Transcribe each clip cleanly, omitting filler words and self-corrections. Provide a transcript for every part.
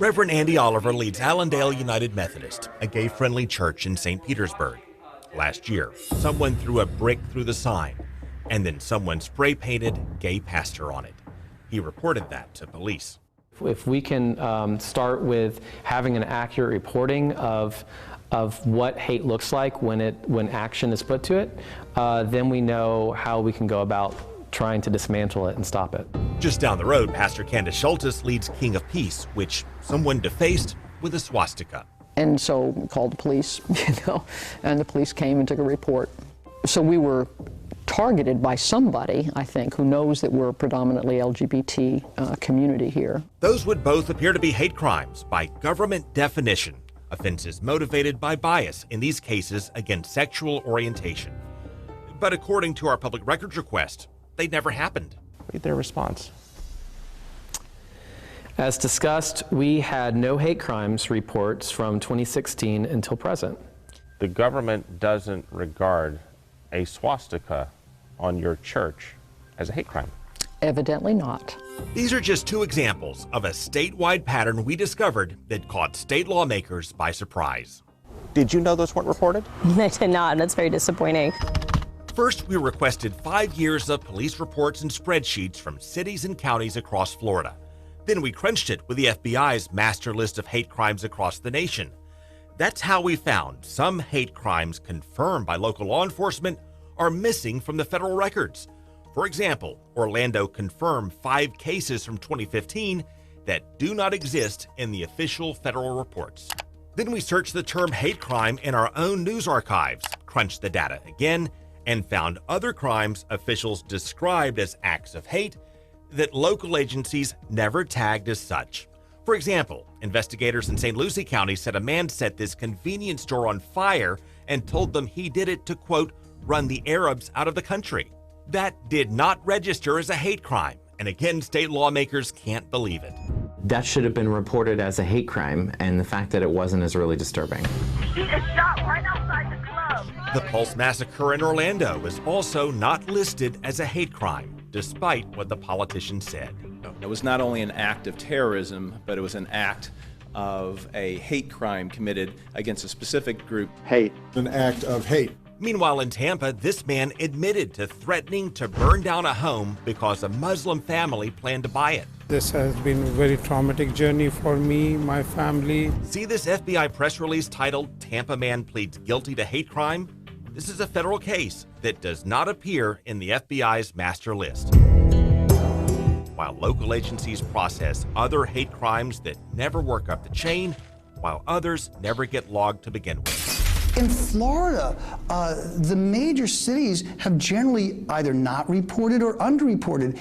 Reverend Andy Oliver leads Allendale United Methodist, a gay-friendly church in St. Petersburg. Last year, someone threw a brick through the sign, and then someone spray-painted "gay pastor" on it. He reported that to police. If we can start with having an accurate reporting of what hate looks like when action is put to it, then we know how we can go about trying to dismantle it and stop it. Just down the road, Pastor Candace Schultes leads King of Peace, which someone defaced with a swastika. And so we called the police, and the police came and took a report. So we were targeted by somebody, I think, who knows that we're a predominantly LGBT community here. Those would both appear to be hate crimes by government definition, offenses motivated by bias, in these cases against sexual orientation. But according to our public records request, they never happened. Read their response. As discussed, we had no hate crimes reports from 2016 until present. The government doesn't regard a swastika on your church as a hate crime. Evidently not. These are just two examples of a statewide pattern we discovered that caught state lawmakers by surprise. Did you know those weren't reported? I did not, and that's very disappointing. First, we requested 5 years of police reports and spreadsheets from cities and counties across Florida. Then we crunched it with the FBI's master list of hate crimes across the nation. That's how we found some hate crimes confirmed by local law enforcement are missing from the federal records. For example, Orlando confirmed 5 cases from 2015 that do not exist in the official federal reports. Then we searched the term hate crime in our own news archives, crunched the data again, and found other crimes officials described as acts of hate that local agencies never tagged as such. For example, investigators in St. Lucie County said a man set this convenience store on fire and told them he did it to, quote, run the Arabs out of the country. That did not register as a hate crime, and again, state lawmakers can't believe it. That should have been reported as a hate crime, and the fact that it wasn't is really disturbing. He is shot right outside the club. The Pulse massacre in Orlando is also not listed as a hate crime, despite what the politician said. It was not only an act of terrorism, but it was an act of a hate crime committed against a specific group. Hate. An act of hate. Meanwhile, in Tampa, this man admitted to threatening to burn down a home because a Muslim family planned to buy it. This has been a very traumatic journey for me, my family. See this FBI press release titled "Tampa Man Pleads Guilty to Hate Crime"? This is a federal case that does not appear in the FBI's master list. While local agencies process other hate crimes that never work up the chain, while others never get logged to begin with. In Florida, the major cities have generally either not reported or underreported.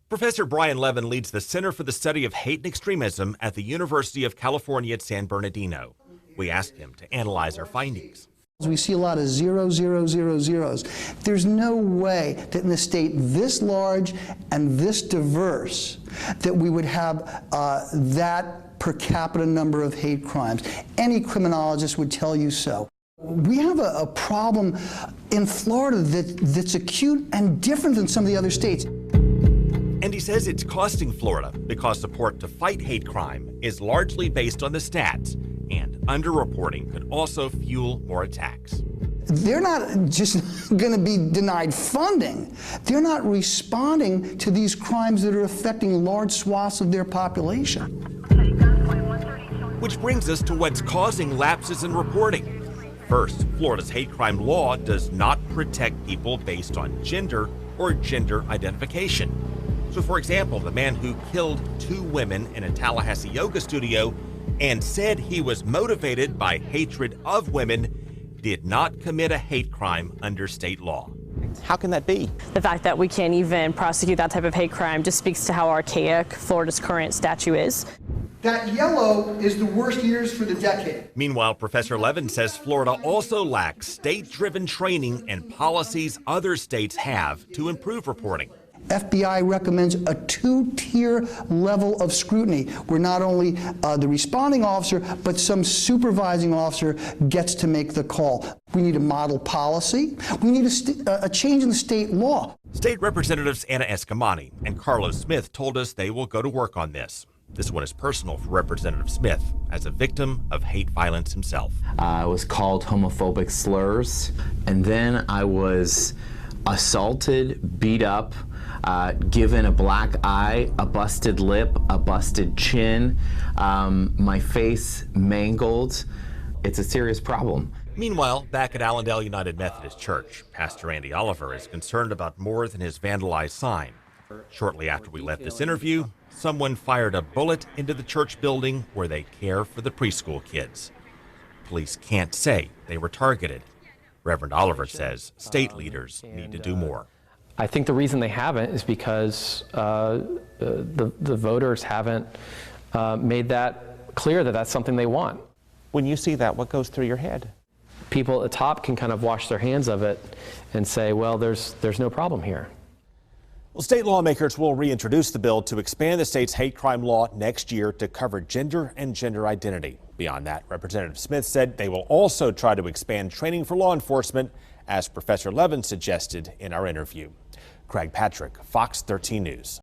Professor Brian Levin leads the Center for the Study of Hate and Extremism at the University of California at San Bernardino. We asked him to analyze our findings. We see a lot of 0, 0, 0, zeros. There's no way that in a state this large and this diverse that we would have that per capita number of hate crimes. Any criminologist would tell you so. We have a problem in Florida that's acute and different than some of the other states. And he says it's costing Florida because support to fight hate crime is largely based on the stats, and underreporting could also fuel more attacks. They're not just going to be denied funding. They're not responding to these crimes that are affecting large swaths of their population. Which brings us to what's causing lapses in reporting. First, Florida's hate crime law does not protect people based on gender or gender identification. So for example, the man who killed 2 women in a Tallahassee yoga studio and said he was motivated by hatred of women did not commit a hate crime under state law. How can that be? The fact that we can't even prosecute that type of hate crime just speaks to how archaic Florida's current statute is. That yellow is the worst years for the decade. Meanwhile, Professor Levin says Florida also lacks state-driven training and policies other states have to improve reporting. FBI recommends a 2-tier level of scrutiny where not only the responding officer, but some supervising officer gets to make the call. We need a model policy. We need a change in the state law. State Representatives Anna Eskamani and Carlos Smith told us they will go to work on this. This one is personal for Representative Smith, as a victim of hate violence himself. I was called homophobic slurs, and then I was assaulted, beat up, given a black eye, a busted lip, a busted chin, my face mangled. It's a serious problem. Meanwhile, back at Allendale United Methodist Church, Pastor Andy Oliver is concerned about more than his vandalized sign. Shortly after we left this interview, someone fired a bullet into the church building where they care for the preschool kids. Police can't say they were targeted. Reverend Oliver says state leaders need to do more. I think the reason they haven't is because the voters haven't made that clear that that's something they want. When you see that, what goes through your head? People at the top can kind of wash their hands of it and say, well, there's no problem here. Well, state lawmakers will reintroduce the bill to expand the state's hate crime law next year to cover gender and gender identity. Beyond that, Representative Smith said they will also try to expand training for law enforcement, as Professor Levin suggested in our interview. Craig Patrick, Fox 13 News.